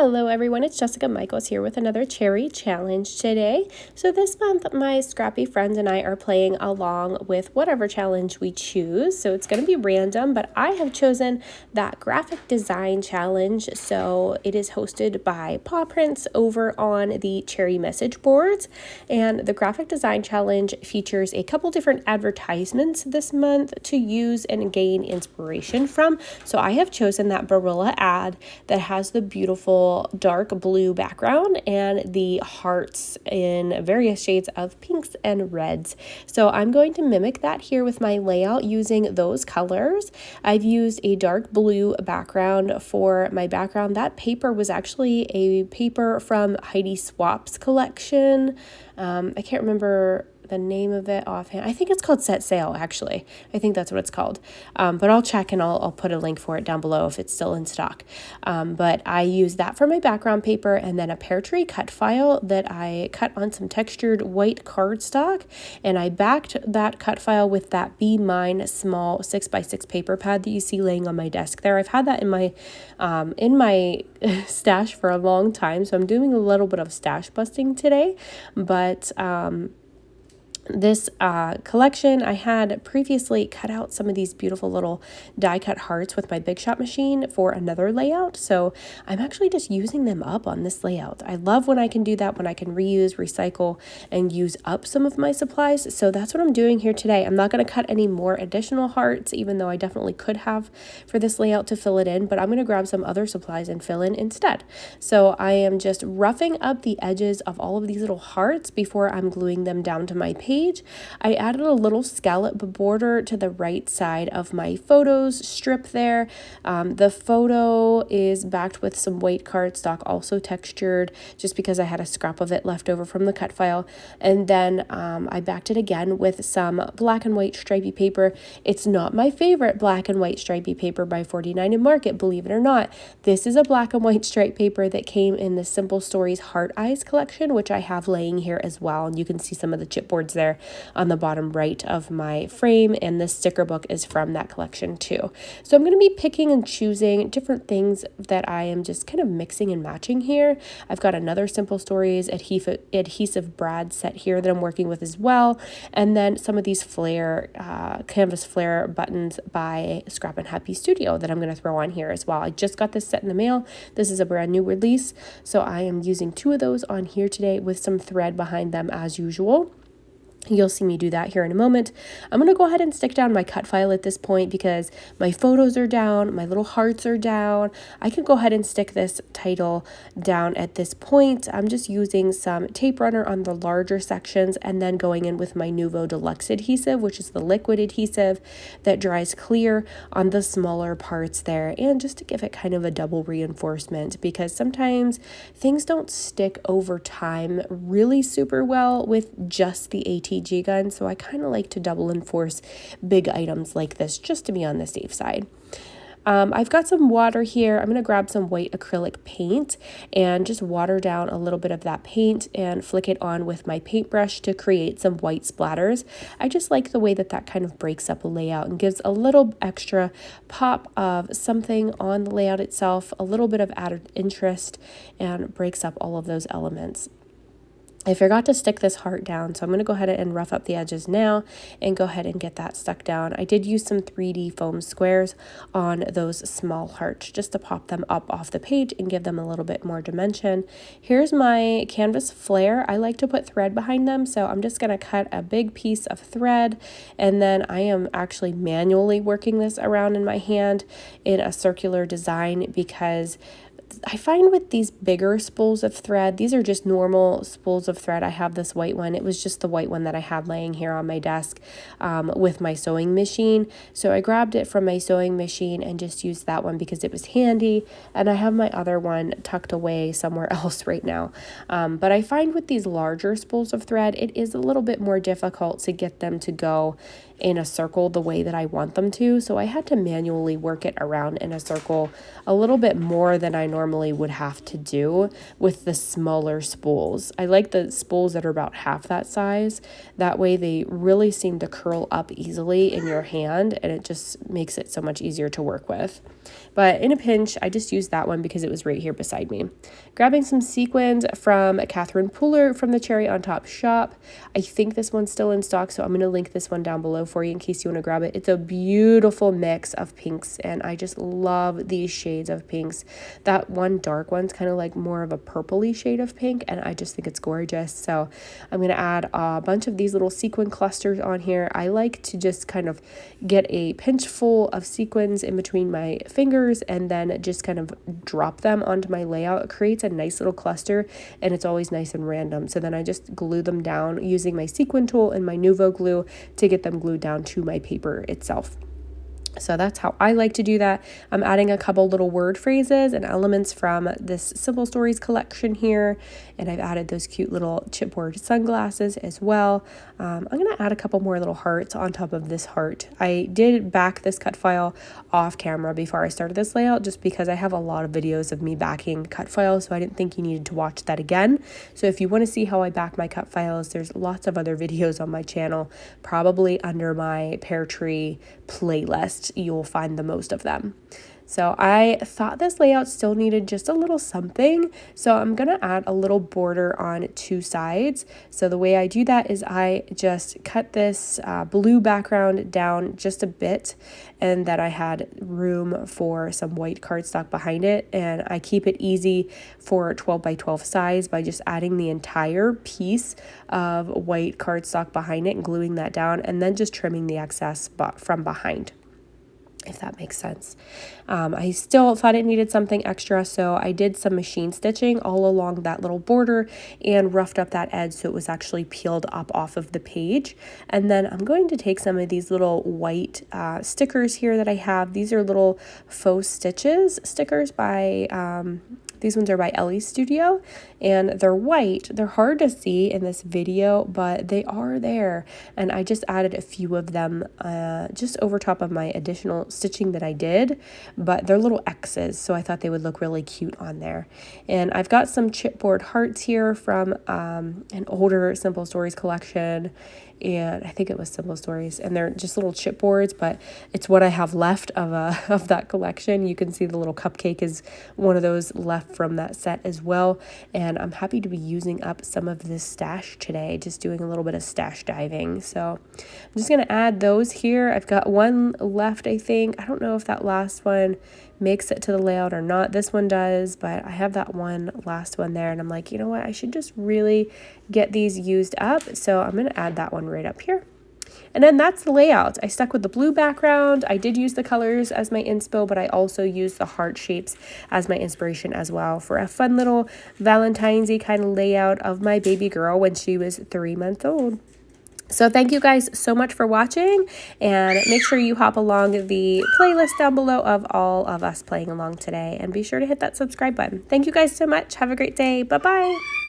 Hello everyone, it's Jessica Michaels here with another cherry challenge today. So this month my scrappy friends and I are playing along with whatever challenge we choose. So it's going to be random, but I have chosen that graphic design challenge. So it is hosted by Paw Prints over on the cherry message boards. And the graphic design challenge features a couple different advertisements this month to use and gain inspiration from. So I have chosen that Barilla ad that has the beautiful dark blue background and the hearts in various shades of pinks and reds. So I'm going to mimic that here with my layout using those colors. I've used a dark blue background for my background. That paper was actually a paper from Heidi Swap's collection. I can't remember the name of it offhand. I think it's called Set Sail, actually. I think that's what it's called. But I'll check and I'll put a link for it down below if it's still in stock. But I use that for my background paper, and then a Peartree Cutfile that I cut on some textured white cardstock, and I backed that Cutfile with that Be Mine small 6x6 paper pad that you see laying on my desk there. I've had that in my stash for a long time, so I'm doing a little bit of stash busting today. But this collection, I had previously cut out some of these beautiful little die cut hearts with my Big Shot machine for another layout. So I'm actually just using them up on this layout. I love when I can do that, when I can reuse, recycle, and use up some of my supplies. So that's what I'm doing here today. I'm not going to cut any more additional hearts, even though I definitely could have for this layout to fill it in, but I'm going to grab some other supplies and fill in instead. So I am just roughing up the edges of all of these little hearts before I'm gluing them down to my page. I added a little scallop border to the right side of my photos strip there. The photo is backed with some white cardstock, also textured, just because I had a scrap of it left over from the Cutfile. And then I backed it again with some black and white stripy paper. It's not my favorite black and white stripy paper by 49 in Market, believe it or not. This is a black and white stripe paper that came in the Simple Stories Heart Eyes collection, which I have laying here as well. And you can see some of the chipboards there on the bottom right of my frame, and this sticker book is from that collection too. So I'm going to be picking and choosing different things that I am just kind of mixing and matching here. I've got another Simple Stories adhesive brad set here that I'm working with as well, and then some of these Flair canvas Flair buttons by Scrappin Happy Studio that I'm going to throw on here as well. I just got this set in the mail. This is a brand new release, so I am using 2 of those on here today with some thread behind them as usual. You'll see me do that here in a moment. I'm going to go ahead and stick down my Cutfile at this point because my photos are down, my little hearts are down. I can go ahead and stick this title down at this point. I'm just using some tape runner on the larger sections and then going in with my Nuvo Deluxe adhesive, which is the liquid adhesive that dries clear on the smaller parts there, and just to give it kind of a double reinforcement, because sometimes things don't stick over time really super well with just the ATG gun, so I kind of like to double enforce big items like this just to be on the safe side. I've got some water here. I'm going to grab some white acrylic paint and just water down a little bit of that paint and flick it on with my paintbrush to create some white splatters. I just like the way that that kind of breaks up a layout and gives a little extra pop of something on the layout itself, a little bit of added interest, and breaks up all of those elements. I forgot to stick this heart down, so I'm going to go ahead and rough up the edges now and go ahead and get that stuck down. I did use some 3D foam squares on those small hearts just to pop them up off the page and give them a little bit more dimension. Here's my canvas Flair. I like to put thread behind them, so I'm just going to cut a big piece of thread, and then I am actually manually working this around in my hand in a circular design, because I find with these bigger spools of thread, these are just normal spools of thread. I have this white one. It was just the white one that I had laying here on my desk with my sewing machine. So I grabbed it from my sewing machine and just used that one because it was handy. And I have my other one tucked away somewhere else right now. But I find with these larger spools of thread, it is a little bit more difficult to get them to go in a circle the way that I want them to. So I had to manually work it around in a circle a little bit more than I normally would have to do with the smaller spools. I like the spools that are about half that size. That way they really seem to curl up easily in your hand, and it just makes it so much easier to work with. But in a pinch, I just used that one because it was right here beside me. Grabbing some sequins from Catherine Pooler from the Cherry on Top shop. I think this one's still in stock, so I'm going to link this one down below for you in case you want to grab it. It's a beautiful mix of pinks, and I just love these shades of pinks. That one dark one's kind of like more of a purpley shade of pink, and I just think it's gorgeous. So I'm going to add a bunch of these little sequin clusters on here. I like to just kind of get a pinch full of sequins in between my fingers and then just kind of drop them onto my layout. It creates a nice little cluster, and it's always nice and random. So then I just glue them down using my sequin tool and my Nuvo glue to get them glued down to my paper itself. So that's how I like to do that. I'm adding a couple little word phrases and elements from this Simple Stories collection here. And I've added those cute little chipboard sunglasses as well. I'm going to add a couple more little hearts on top of this heart. I did back this cut file off camera before I started this layout just because I have a lot of videos of me backing cut files, so I didn't think you needed to watch that again. So if you want to see how I back my cut files, there's lots of other videos on my channel, probably under my Peartree playlist. You'll find the most of them. So I thought this layout still needed just a little something. So I'm going to add a little border on two sides. So the way I do that is I just cut this blue background down just a bit, and then I had room for some white cardstock behind it. And I keep it easy for 12 by 12 size by just adding the entire piece of white cardstock behind it and gluing that down, and then just trimming the excess from behind, if that makes sense. I still thought it needed something extra, so I did some machine stitching all along that little border and roughed up that edge so it was actually peeled up off of the page. And then I'm going to take some of these little white stickers here that I have. These are little faux stitches stickers by these ones are by Ellie Studio, and they're white. They're hard to see in this video, but they are there. And I just added a few of them just over top of my additional stitching that I did, but they're little X's, so I thought they would look really cute on there. And I've got some chipboard hearts here from an older Simple Stories collection, and I think it was Simple Stories, and they're just little chipboards, but it's what I have left of that collection. You can see the little cupcake is one of those left from that set as well, and I'm happy to be using up some of this stash today, just doing a little bit of stash diving. So I'm just going to add those here. I've got one left, I think. I don't know if that last one makes it to the layout or not. This one does, but I have that one last one there, and I'm like, you know what, I should just really get these used up, so I'm going to add that one right up here. And then that's the layout. I stuck with the blue background. I did use the colors as my inspo, but I also used the heart shapes as my inspiration as well for a fun little Valentine's-y kind of layout of my baby girl when she was 3 months old. So thank you guys so much for watching, and make sure you hop along the playlist down below of all of us playing along today, and be sure to hit that subscribe button. Thank you guys so much. Have a great day. Bye-bye.